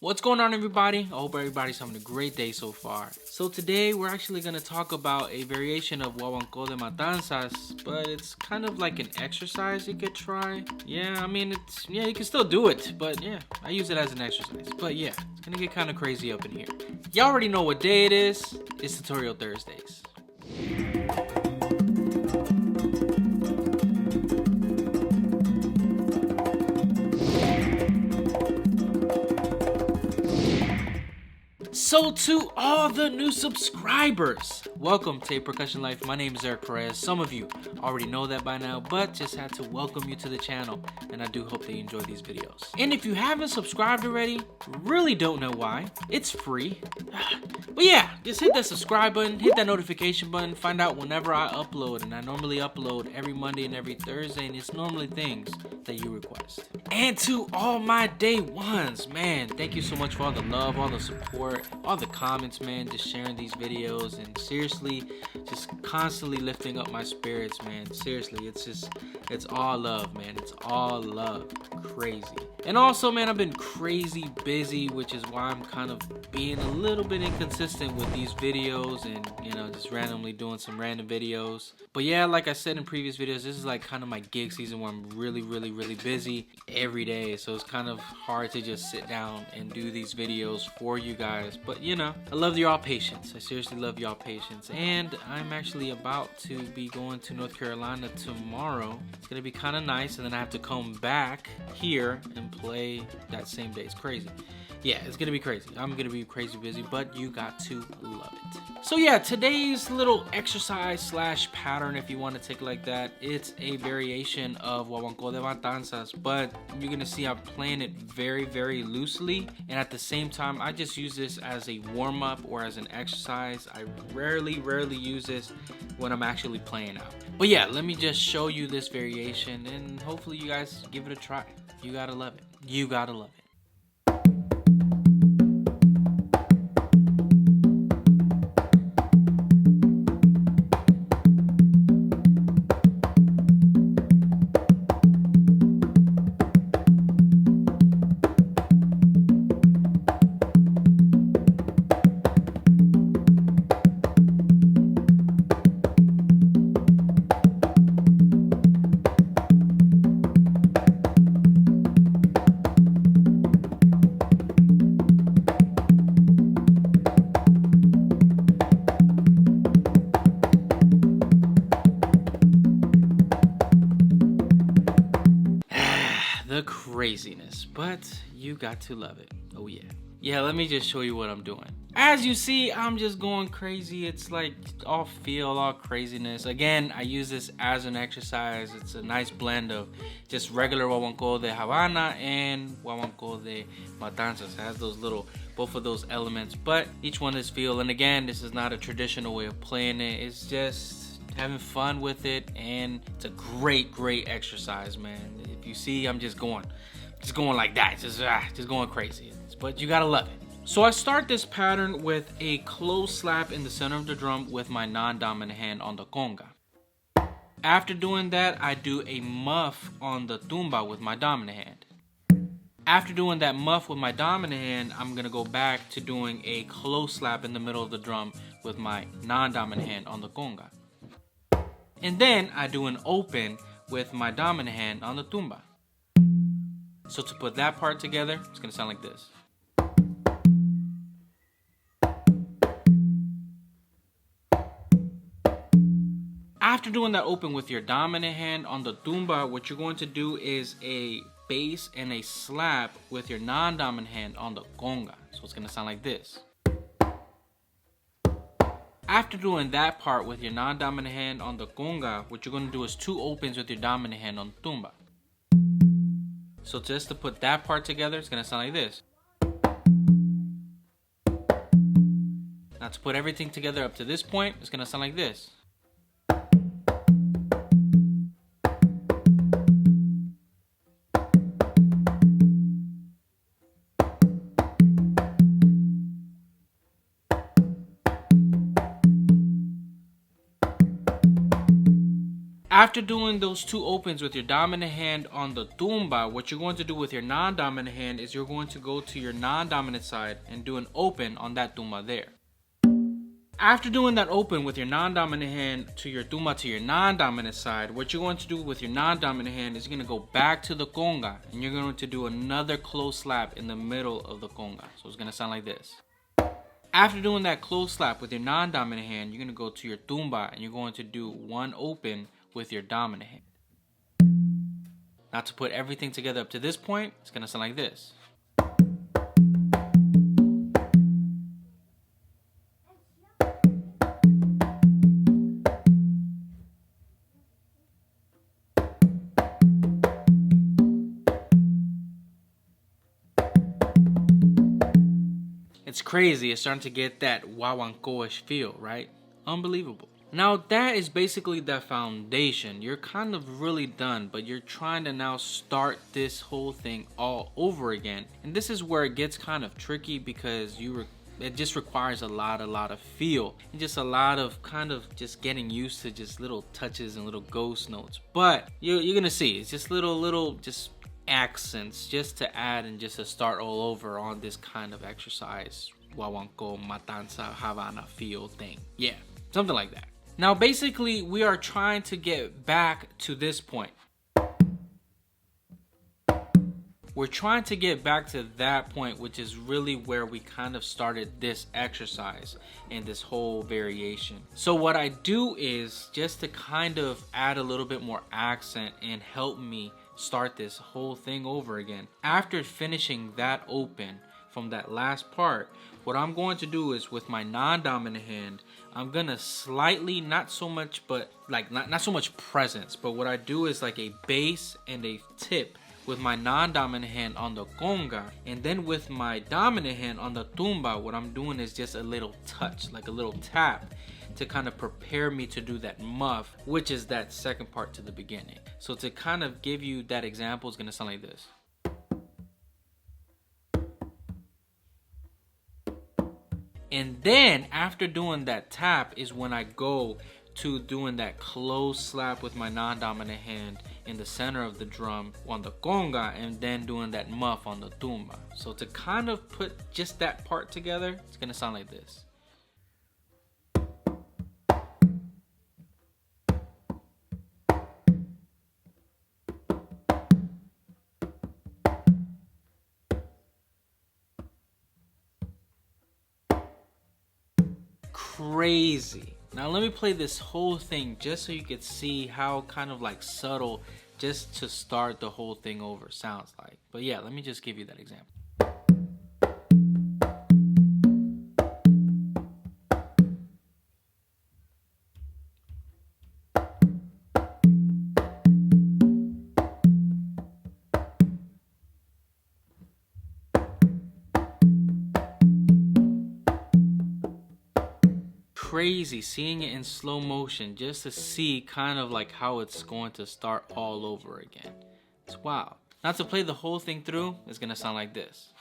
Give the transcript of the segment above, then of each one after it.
What's going on, everybody? I hope everybody's having a great day so far. So today we're actually going to talk about a variation of Guaguanco de Matanzas, but it's kind of like an exercise you could try. Yeah, I mean, you can still do it, but yeah, I use it as an exercise. But yeah, it's going to get kind of crazy up in here. Y'all already know what day it is. It's Tutorial Thursdays. So to all the new subscribers, welcome to Percussion Life. My name is Eric Perez. Some of you already know that by now, but just had to welcome you to the channel, and I do hope that you enjoy these videos. And if you haven't subscribed already, really don't know why. It's free. But yeah, just hit that subscribe button, hit that notification button, find out whenever I upload. And I normally upload every Monday and every Thursday, and it's normally things that you request. And to all my day ones, man, thank you so much for all the love, all the support, all the comments, man, just sharing these videos, and seriously, just constantly lifting up my spirits, man. Seriously, it's all love, man. It's all love. Crazy. And also, man, I've been crazy busy, which is why I'm kind of being a little bit inconsistent with these videos and, you know, just randomly doing some random videos. But yeah, like I said in previous videos, this is like kind of my gig season where I'm really busy every day. So it's kind of hard to just sit down and do these videos for you guys. But, you know, I love y'all patience. I seriously love y'all patience. And I'm actually about to be going to North Carolina tomorrow. It's going to be kind of nice. And then I have to come back here and play that same day. It's crazy. Yeah, it's gonna be crazy. I'm gonna be crazy busy, but you got to love it. So yeah, today's little exercise slash pattern, if you want to take it like that, it's a variation of Guaguanco de Matanzas, but you're gonna see I'm playing it very loosely, and at the same time I just use this as a warm-up or as an exercise. I rarely use this when I'm actually playing out. But yeah, let me just show you this variation, and hopefully you guys give it a try. You gotta love it. You gotta love it. The craziness, but you got to love it. Oh yeah, let me just show you what I'm doing. As you see, I'm just going crazy. It's like all feel, all craziness. Again, I use this as an exercise. It's a nice blend of just regular Guaguanco de Havana and Guaguanco de Matanzas. It has those little, both of those elements, but each one is feel. And again, this is not a traditional way of playing it. It's just having fun with it, and it's a great exercise, man. If you see, I'm just going like that, just going crazy. But you gotta love it. So I start this pattern with a close slap in the center of the drum with my non-dominant hand on the conga. After doing that, I do a muff on the tumba with my dominant hand. After doing that muff with my dominant hand, I'm gonna go back to doing a close slap in the middle of the drum with my non-dominant hand on the conga. And then I do an open with my dominant hand on the tumba. So to put that part together, it's gonna sound like this. After doing that open with your dominant hand on the tumba, what you're going to do is a bass and a slap with your non-dominant hand on the conga. So it's gonna sound like this. After doing that part with your non-dominant hand on the conga, what you're going to do is two opens with your dominant hand on the tumba. So just to put that part together, it's going to sound like this. Now to put everything together up to this point, it's going to sound like this. After doing those two opens with your dominant hand on the tumba, what you're going to do with your non-dominant hand is you're going to go to your non-dominant side and do an open on that tumba there. After doing that open with your non-dominant hand to your tumba to your non-dominant side, what you're going to do with your non-dominant hand is you're going to go back to the conga and you're going to do another close slap in the middle of the conga. So it's going to sound like this. After doing that close slap with your non-dominant hand, you're going to go to your tumba and you're going to do one open with your dominant hand. Now to put everything together up to this point, it's going to sound like this. It's crazy. It's starting to get that Guaguanco-ish feel, right? Unbelievable. Now that is basically the foundation. You're kind of really done, but you're trying to now start this whole thing all over again. And this is where it gets kind of tricky because it just requires a lot of feel and just a lot of kind of just getting used to just little touches and little ghost notes. But you're gonna see it's just little just accents just to add and just to start all over on this kind of exercise Guaguanco, Matanza, Havana feel thing. Yeah, something like that. Now basically we are trying to get back to this point. We're trying to get back to that point, which is really where we kind of started this exercise and this whole variation. So what I do is just to kind of add a little bit more accent and help me start this whole thing over again. After finishing that open from that last part, what I'm going to do is with my non-dominant hand, I'm gonna slightly, not so much, but like not so much presence, but what I do is like a base and a tip with my non-dominant hand on the conga, and then with my dominant hand on the tumba, what I'm doing is just a little touch, like a little tap, to kind of prepare me to do that muff, which is that second part to the beginning. So to kind of give you that example, it's gonna sound like this. And then after doing that tap is when I go to doing that close slap with my non-dominant hand in the center of the drum on the conga, and then doing that muff on the tumba. So to kind of put just that part together, it's gonna sound like this. Crazy. Now let me play this whole thing just so you can see how kind of like subtle just to start the whole thing over sounds like. But yeah, let me just give you that example. Crazy seeing it in slow motion just to see kind of like how it's going to start all over again. It's wild. Now to play the whole thing through, it's gonna sound like this.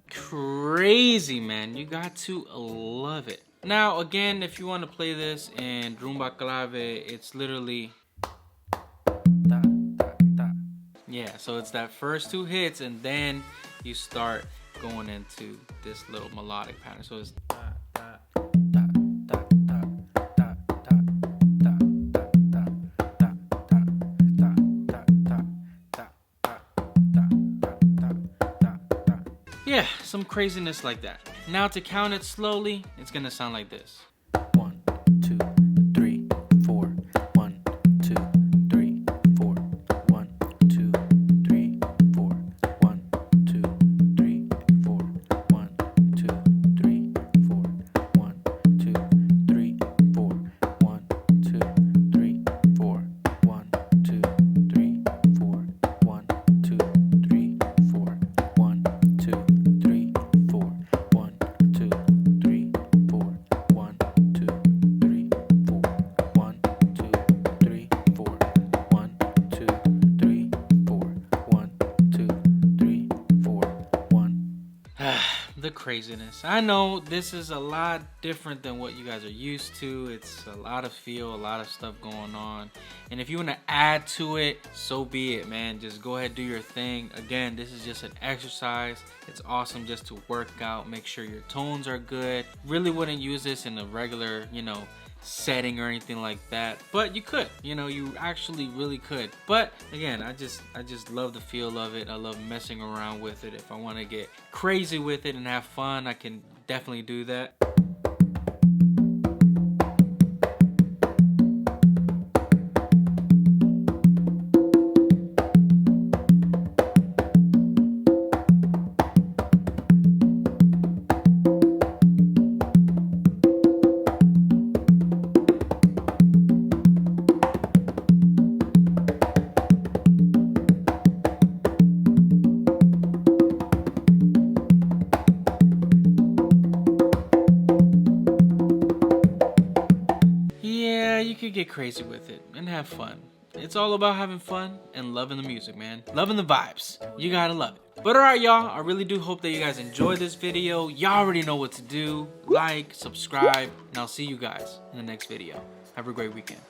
Crazy, man. You got to love it. Now again, if you want to play this in rumba clave, it's literally da, da, da. Yeah, so it's that first two hits and then you start going into this little melodic pattern. So it's da, da, da, da, da, da, da, da, da, da, da, da, da, da. Yeah, some craziness like that. Now to count it slowly, it's gonna sound like this. 1, 2, 3, 4. 1, 2, 3, 4. 1, 2, 3, 4. 1, 2, 3, 4. 1, 2, 3, 4. 1, 2, 3, 4. the craziness. I know this is a lot different than what you guys are used to. It's a lot of feel, a lot of stuff going on. And if you want to add to it, so be it, man. Just go ahead, do your thing. Again, this is just an exercise. It's awesome just to work out, make sure your tones are good. Really wouldn't use this in a regular, setting or anything like that, but you could, you actually really could. But again, I just love the feel of it. I love messing around with it. If I want to get crazy with it and have fun, I can definitely do that. You could get crazy with it and have fun. It's all about having fun and loving the music, man. Loving the vibes. You gotta love it. But alright, y'all, I really do hope that you guys enjoyed this video. Y'all already know what to do. Like, subscribe, and I'll see you guys in the next video. Have a great weekend.